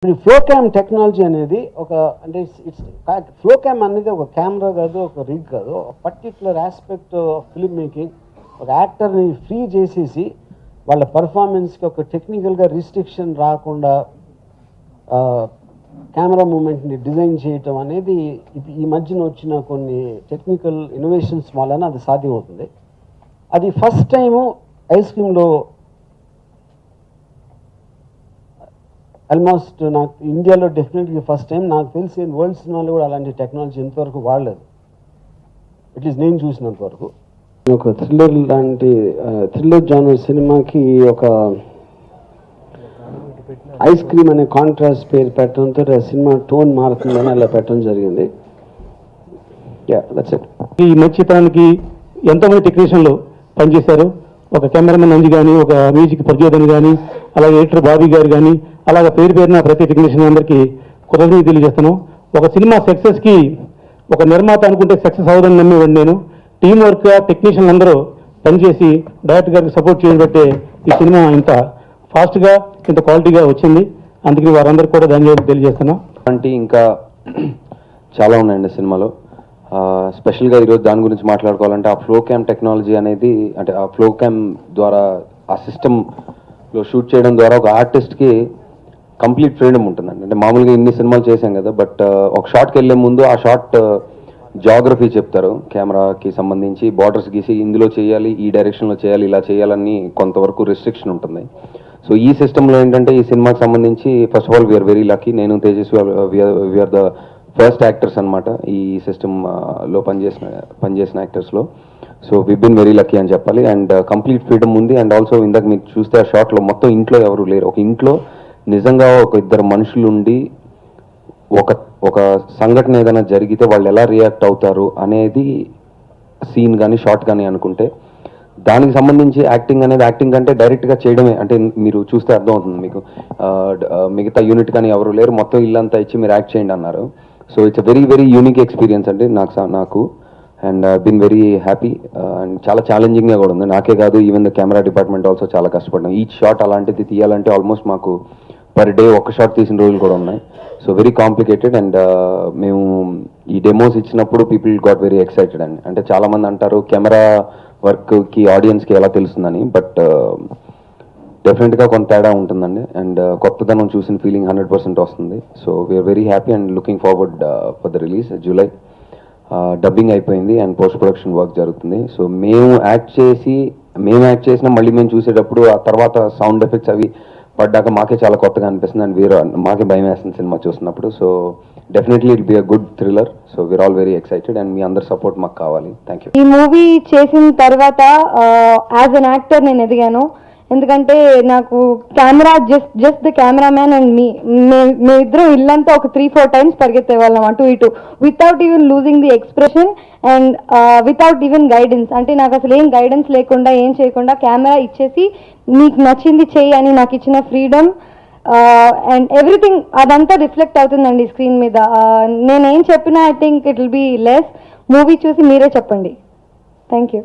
ఇప్పుడు flow cam technology అనేది ఒక అంటే ఇట్స్ ఫ్లో క్యామ్ అనేది ఒక కెమెరా కాదు, ఒక రిగ్ కాదు, ఒక particular aspect of film making. ఒక యాక్టర్ని ఫ్రీ చేసేసి వాళ్ళ పర్ఫార్మెన్స్కి ఒక టెక్నికల్గా రిస్ట్రిక్షన్ రాకుండా కెమెరా మూమెంట్ని డిజైన్ చేయటం అనేది ఈ మధ్యన వచ్చిన కొన్ని టెక్నికల్ ఇన్నోవేషన్స్ వలన అది సాధ్యమవుతుంది. అది ఫస్ట్ టైము ఐస్ క్రీమ్లో ఆల్మోస్ట్ నాకు ఇండియాలో డెఫినెట్లీ ఫస్ట్ టైం. నాకు తెలిసి వరల్డ్ సినిమాలో కూడా అలాంటి టెక్నాలజీ ఇంతవరకు వాడలేదు, అట్లీస్ట్ నేను చూసినంత వరకు. ఒక థ్రిల్లర్ లాంటి థ్రిల్లర్ జానర్ సినిమాకి ఒక ఐస్ క్రీమ్ అనే కాంట్రాస్ట్ పేరు పెట్టడంతో ఆ సినిమా టోన్ మారుతుందని అలా పెట్టడం జరిగింది. ఈ మంచితనానికి ఎంతోమంది టెక్నీషియన్లు పనిచేశారు. ఒక కెమెరామెన్ అంజి కానీ, ఒక మ్యూజిక్ ప్రచోదన్ కానీ, అలాగే ఎడిటర్ బాబీ గారు కానీ, అలాగే పేరు పేరున ప్రతి టెక్నీషియన్ అందరికీ కృతజ్ఞతలు తెలియజేస్తాను. ఒక సినిమా సక్సెస్కి ఒక నిర్మాత అనుకుంటే సక్సెస్ అవ్వదని నమ్మేవాడు నేను. టీం వర్క్ టెక్నీషియన్లు అందరూ పనిచేసి డైరెక్టర్ గారికి సపోర్ట్ చేయడం బట్టే ఈ సినిమా ఇంత ఫాస్ట్గా ఇంత క్వాలిటీగా వచ్చింది. అందుకని వారందరికీ కూడా ధన్యవాదాలు తెలియజేస్తున్నాను. అంటే ఇంకా చాలా ఉన్నాయండి సినిమాలో. స్పెషల్గా ఈరోజు దాని గురించి మాట్లాడుకోవాలంటే ఆ ఫ్లో క్యామ్ టెక్నాలజీ అనేది, అంటే ఆ ఫ్లో క్యామ్ ద్వారా ఆ సిస్టంలో షూట్ చేయడం ద్వారా ఒక ఆర్టిస్ట్కి కంప్లీట్ ఫ్రీడమ్ ఉంటుందండి. అంటే మామూలుగా ఇన్ని సినిమాలు చేశాం కదా, బట్ ఒక షాట్కి వెళ్ళే ముందు ఆ షాట్ జాగ్రఫీ చెప్తారు, కెమెరాకి సంబంధించి బార్డర్స్ గీసి ఇందులో చేయాలి, ఈ డైరెక్షన్లో చేయాలి, ఇలా చేయాలని కొంతవరకు రెస్ట్రిక్షన్ ఉంటుంది. సో ఈ సిస్టంలో ఏంటంటే ఈ సినిమాకి సంబంధించి first of all we are very lucky. నేను Tejaswi we are the first actors అనమాట ఈ సిస్టంలో పనిచేసిన యాక్టర్స్లో. So we been very lucky అని చెప్పాలి. అండ్ కంప్లీట్ ఫ్రీడమ్ ఉంది. అండ్ ఆల్సో ఇందాక మీరు చూస్తే ఆ షాట్లో మొత్తం ఇంట్లో ఎవరు లేరు. ఒక ఇంట్లో నిజంగా ఒక ఇద్దరు మనుషులుండి ఒక సంఘటన ఏదైనా జరిగితే వాళ్ళు ఎలా రియాక్ట్ అవుతారు అనేది సీన్ కానీ షార్ట్ కానీ అనుకుంటే, దానికి సంబంధించి యాక్టింగ్ అంటే డైరెక్ట్గా చేయడమే. అంటే మీరు చూస్తే అర్థమవుతుంది మీకు. మిగతా యూనిట్ కానీ ఎవరు లేరు, మొత్తం ఇల్లంతా ఇచ్చి మీరు యాక్ట్ చేయండి అన్నారు. So it's very very unique experience అండి నాకు. And been very happy. And చాలా ఛాలెంజింగ్గా కూడా ఉంది. నాకే కాదు, even the camera department also చాలా కష్టపడ్డాం. ఈచ్ షాట్ అలాంటిది తీయాలంటే ఆల్మోస్ట్ మాకు పర్ డే ఒక షాట్ తీసిన రోజులు కూడా ఉన్నాయి. So very complicated. అండ్ మేము ఈ డెమోస్ ఇచ్చినప్పుడు పీపుల్ గాట్ వెరీ ఎక్సైటెడ్ అండి. అంటే చాలామంది అంటారు కెమెరా వర్క్కి ఆడియన్స్కి ఎలా తెలుస్తుందని, బట్ డెఫినెట్గా కొంత తేడా ఉంటుందండి. అండ్ కొత్తదనం చూసిన ఫీలింగ్ 100% వస్తుంది. So we're very happy and looking forward for the release July. Dubbing అయిపోయింది అండ్ పోస్ట్ ప్రొడక్షన్ వర్క్ జరుగుతుంది. సో మేము యాక్ట్ చేసినా మళ్ళీ మేము చూసేటప్పుడు ఆ తర్వాత సౌండ్ ఎఫెక్ట్స్ అవి పడ్డాక మాకే చాలా కొత్తగా అనిపిస్తుంది. అండ్ మాకే భయం వేస్తుంది సినిమా చూసినప్పుడు. So definitely it be a good thriller. So we are all very excited and మీ అందరి సపోర్ట్ మాకు కావాలి. Thank you. ఈ మూవీ చేసిన తర్వాత యాజ్ అన్ యాక్టర్ నేను ఎదిగాను. ఎందుకంటే నాకు camera just the cameraman and మేమిద్దరం ఇల్లంతా ఒక 3-4 times పరిగెత్తే వాళ్ళం అటు ఇటు, without even losing the expression and without even guidance. అంటే నాకు అసలు ఏం గైడెన్స్ లేకుండా ఏం చేయకుండా కెమెరా ఇచ్చేసి నీకు నచ్చింది చెయ్యి అని నాకు ఇచ్చిన ఫ్రీడమ్ అండ్ ఎవ్రీథింగ్ అదంతా రిఫ్లెక్ట్ అవుతుందండి స్క్రీన్ మీద. నేనేం చెప్పినా I think it will be less. Movie చూసి మీరే చెప్పండి. Thank you.